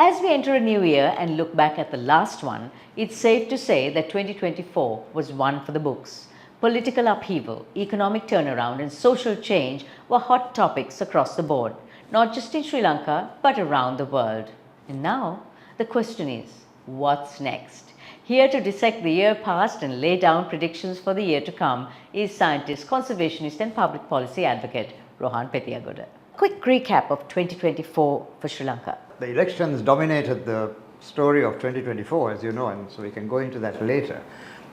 As we enter a new year and look back at the last one, it's safe to say that 2024 was one for the books. Political upheaval, economic turnaround, and social change were hot topics across the board, not just in Sri Lanka, but around the world. And now, the question is, what's next? Here to dissect the year past and lay down predictions for the year to come is scientist, conservationist, and public policy advocate Rohan Pethiyagoda. Quick recap of 2024 for Sri Lanka. The elections dominated the story of 2024, as you know, and so we can go into that later.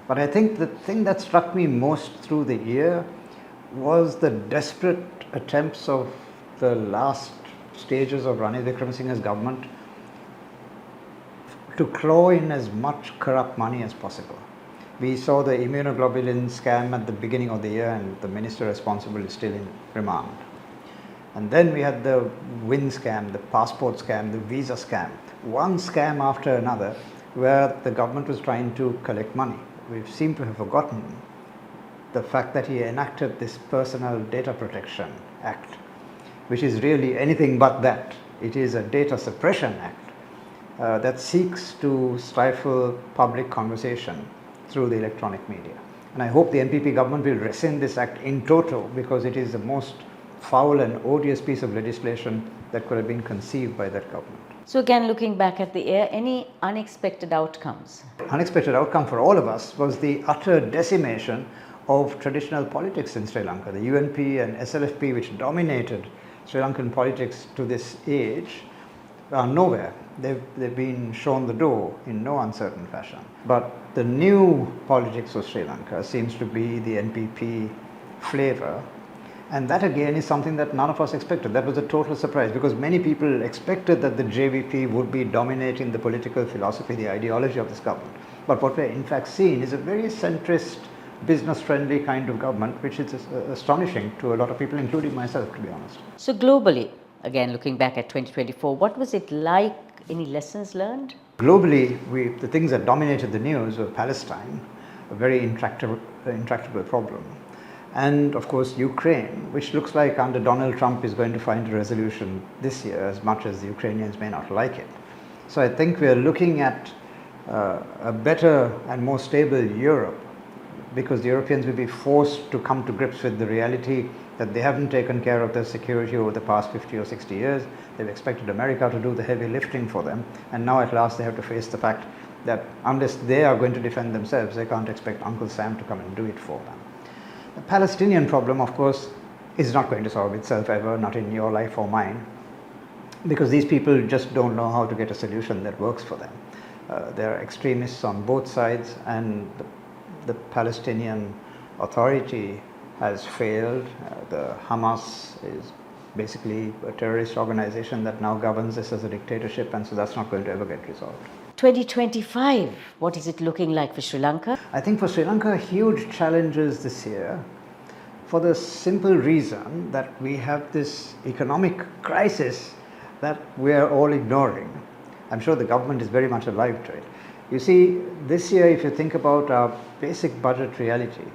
But I think the thing that struck me most through the year was the desperate attempts of the last stages of Ranil Wickremesinghe's government to claw in as much corrupt money as possible. We saw the immunoglobulin scam at the beginning of the year, and the minister responsible is still in remand. And then we had the WIN scam, the passport scam, the visa scam, one scam after another, where the government was trying to collect money. We seem to have forgotten the fact that he enacted this Personal Data Protection Act, which is really anything but that. It is a data suppression act that seeks to stifle public conversation through the electronic media. And I hope the NPP government will rescind this act in toto, because it is the most foul and odious piece of legislation that could have been conceived by that government. So again, looking back at the year, any unexpected outcomes? Unexpected outcome for all of us was the utter decimation of traditional politics in Sri Lanka. The UNP and SLFP, which dominated Sri Lankan politics to this age, are nowhere. They've been shown the door in no uncertain fashion. But the new politics of Sri Lanka seems to be the NPP flavor. And that again is something that none of us expected. That was a total surprise, because many people expected that the JVP would be dominating the political philosophy, the ideology of this government. But what we're in fact seeing is a very centrist, business-friendly kind of government, which is astonishing to a lot of people, including myself, to be honest. So globally, again looking back at 2024, what was it like? Any lessons learned? Globally, the things that dominated the news were Palestine, a very intractable problem. And of course Ukraine, which looks like under Donald Trump is going to find a resolution this year, as much as the Ukrainians may not like it. So I think we are looking at a better and more stable Europe, because the Europeans will be forced to come to grips with the reality that they haven't taken care of their security over the past 50 or 60 years. They've expected America to do the heavy lifting for them, and now at last they have to face the fact that unless they are going to defend themselves, they can't expect Uncle Sam to come and do it for them. The Palestinian problem, of course, is not going to solve itself ever, not in your life or mine, because these people just don't know how to get a solution that works for them. There are extremists on both sides, and the Palestinian Authority has failed. The Hamas is basically a terrorist organization that now governs this as a dictatorship, and so that's not going to ever get resolved. 2025, what is it looking like for Sri Lanka? I think for Sri Lanka, huge challenges this year, for the simple reason that we have this economic crisis that we are all ignoring. I'm sure the government is very much alive to it. You see, this year, if you think about our basic budget reality,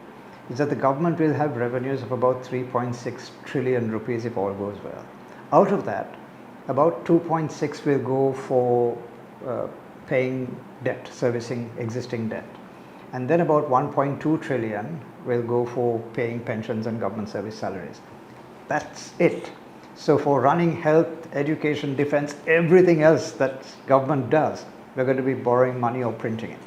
is that the government will have revenues of about 3.6 trillion rupees if all goes well. Out of that, about 2.6 will go for paying debt, servicing existing debt. And then about 1.2 trillion will go for paying pensions and government service salaries. That's it. So for running health, education, defense, everything else that government does, we're going to be borrowing money or printing it.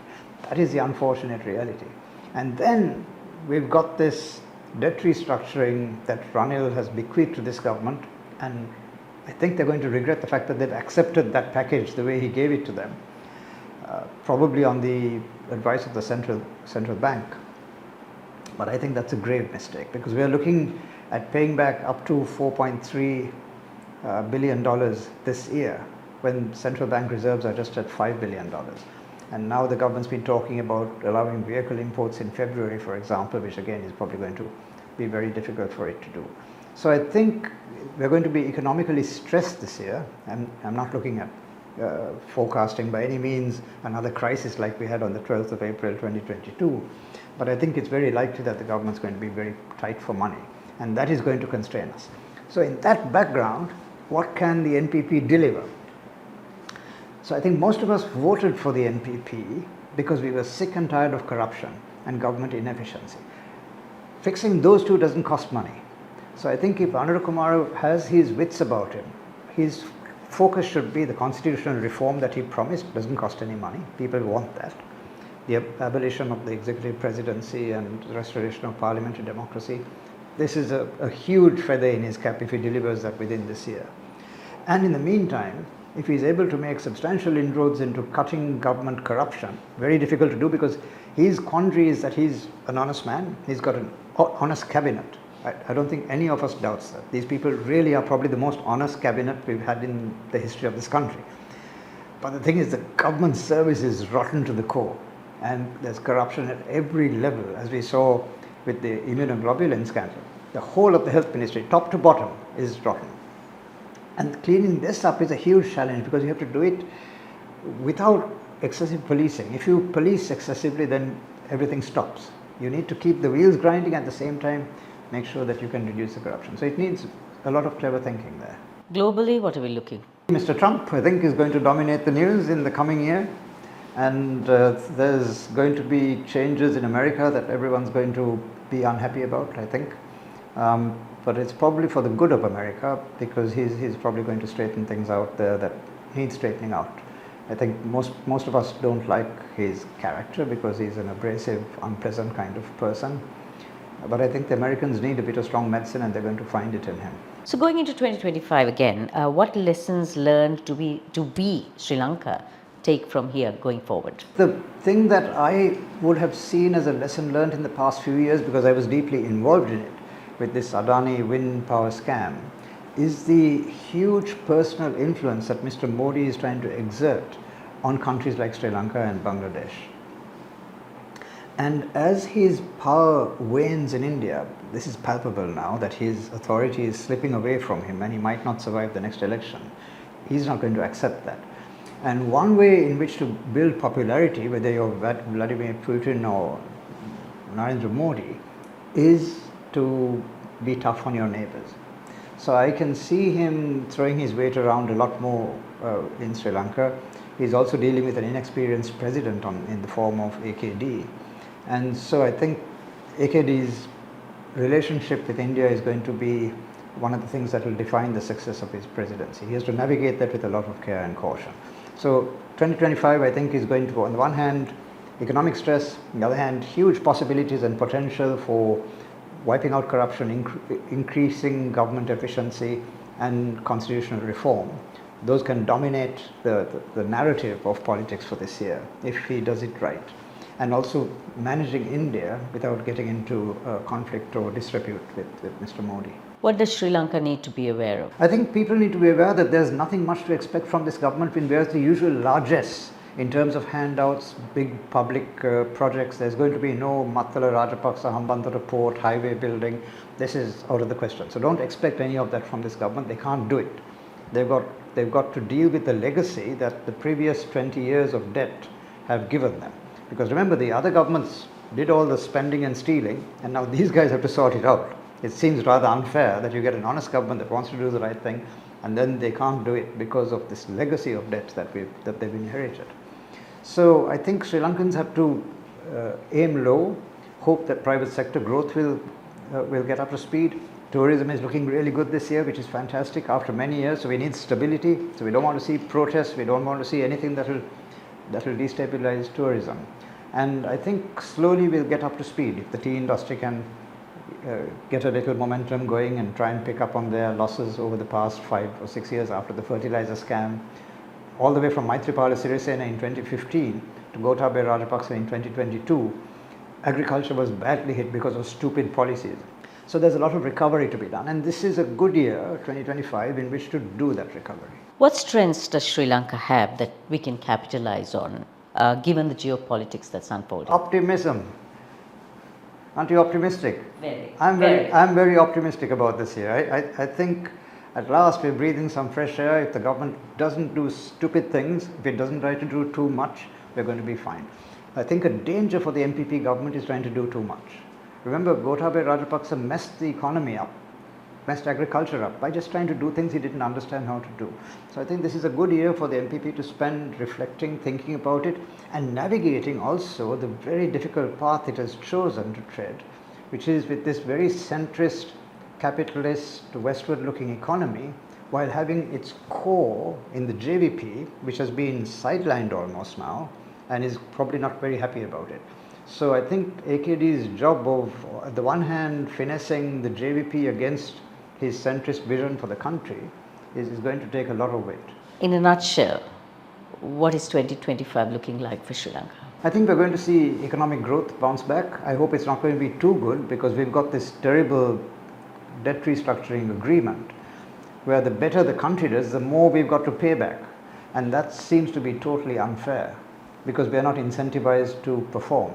That is the unfortunate reality. And then we've got this debt restructuring that Ranil has bequeathed to this government, and I think they're going to regret the fact that they've accepted that package the way he gave it to them. Probably on the advice of the central bank. But I think that's a grave mistake, because we are looking at paying back up to $4.3 billion this year, when central bank reserves are just at $5 billion. And now the government's been talking about allowing vehicle imports in February, for example, which again is probably going to be very difficult for it to do. So I think we're going to be economically stressed this year, and I'm not looking at forecasting by any means another crisis like we had on the 12th of April 2022, but I think it's very likely that the government's going to be very tight for money, and that is going to constrain us. So in that background, what can the NPP deliver? So I think most of us voted for the NPP because we were sick and tired of corruption and government inefficiency. Fixing those two doesn't cost money. So I think if Anurag Kumar has his wits about him, his focus should be the constitutional reform that he promised. Doesn't cost any money. People want that. The abolition of the executive presidency and restoration of parliamentary democracy. This is a huge feather in his cap if he delivers that within this year. And in the meantime, if he is able to make substantial inroads into cutting government corruption, very difficult to do because his quandary is that he's an honest man, he's got an honest cabinet. I don't think any of us doubts that. These people really are probably the most honest cabinet we've had in the history of this country. But the thing is, the government service is rotten to the core, and there's corruption at every level, as we saw with the immunoglobulin scandal. The whole of the health ministry, top to bottom, is rotten. And cleaning this up is a huge challenge because you have to do it without excessive policing. If you police excessively, then everything stops. You need to keep the wheels grinding at the same time, make sure that you can reduce the corruption. So it needs a lot of clever thinking there. Globally, what are we looking? Mr. Trump, I think, is going to dominate the news in the coming year. And there's going to be changes in America that everyone's going to be unhappy about, I think. But it's probably for the good of America because he's probably going to straighten things out there that needs straightening out. I think most of us don't like his character because he's an abrasive, unpleasant kind of person. But I think the Americans need a bit of strong medicine and they're going to find it in him. So going into 2025 again, what lessons learned to be Sri Lanka take from here going forward? The thing that I would have seen as a lesson learned in the past few years, because I was deeply involved in it with this Adani wind power scam, is the huge personal influence that Mr. Modi is trying to exert on countries like Sri Lanka and Bangladesh. And as his power wanes in India, this is palpable now that his authority is slipping away from him and he might not survive the next election. He's not going to accept that. And one way in which to build popularity, whether you're Vladimir Putin or Narendra Modi, is to be tough on your neighbors. So I can see him throwing his weight around a lot more in Sri Lanka. He's also dealing with an inexperienced president in the form of AKD. And so I think AKD's relationship with India is going to be one of the things that will define the success of his presidency. He has to navigate that with a lot of care and caution. So 2025, I think, is going to, on the one hand, economic stress, on the other hand, huge possibilities and potential for wiping out corruption, increasing government efficiency and constitutional reform. Those can dominate the narrative of politics for this year if he does it right. And also managing India without getting into conflict or disrepute with Mr. Modi. What does Sri Lanka need to be aware of? I think people need to be aware that there's nothing much to expect from this government in whereas the usual largesse in terms of handouts, big public projects. There's going to be no Mattala Rajapaksa, Hambantota port, highway building. This is out of the question. So don't expect any of that from this government. They can't do it. They've got to deal with the legacy that the previous 20 years of debt have given them. Because remember, the other governments did all the spending and stealing, and now these guys have to sort it out. It seems rather unfair that you get an honest government that wants to do the right thing, and then they can't do it because of this legacy of debts that they've inherited. So I think Sri Lankans have to aim low, hope that private sector growth will get up to speed. Tourism is looking really good this year, which is fantastic after many years. So we need stability. So we don't want to see protests. We don't want to see anything that will destabilize tourism. And I think slowly we'll get up to speed if the tea industry can get a little momentum going and try and pick up on their losses over the past 5 or 6 years after the fertilizer scam, all the way from Maithripala Sirisena in 2015 to Gotabaya Rajapaksa in 2022. Agriculture was badly hit because of stupid policies. So there's a lot of recovery to be done, and this is a good year, 2025, in which to do that recovery. What strengths does Sri Lanka have that we can capitalize on, given the geopolitics that's unfolding? Optimism. Aren't you optimistic? Very. I'm very optimistic about this year. I think at last we're breathing some fresh air. If the government doesn't do stupid things, if it doesn't try to do too much, we're going to be fine. I think a danger for the MPP government is trying to do too much. Remember, Gotabaya Rajapaksa messed the economy up messed agriculture up by just trying to do things he didn't understand how to do. So I think this is a good year for the MPP to spend reflecting, thinking about it, and navigating also the very difficult path it has chosen to tread, which is with this very centrist, capitalist, westward looking economy, while having its core in the JVP, which has been sidelined almost now and is probably not very happy about it. So I think AKD's job of, on the one hand, finessing the JVP against his centrist vision for the country is going to take a lot of weight. In a nutshell, what is 2025 looking like for Sri Lanka? I think we're going to see economic growth bounce back. I hope it's not going to be too good, because we've got this terrible debt restructuring agreement where the better the country does, the more we've got to pay back. And that seems to be totally unfair, because we are not incentivized to perform.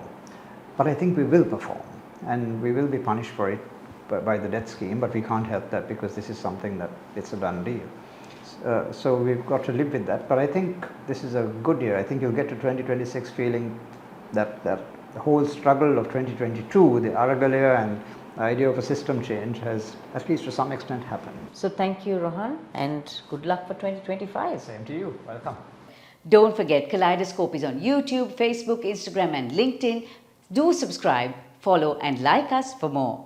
But I think we will perform, and we will be punished for it by the debt scheme, but we can't help that because this is something that it's a done deal. So we've got to live with that. But I think this is a good year. I think you'll get to 2026 feeling that the whole struggle of 2022, the Aragalaya and the idea of a system change, has, at least to some extent, happened. So thank you, Rohan, and good luck for 2025. Same to you. Welcome. Don't forget, Kaleidoscope is on YouTube, Facebook, Instagram and LinkedIn. Do subscribe, follow and like us for more.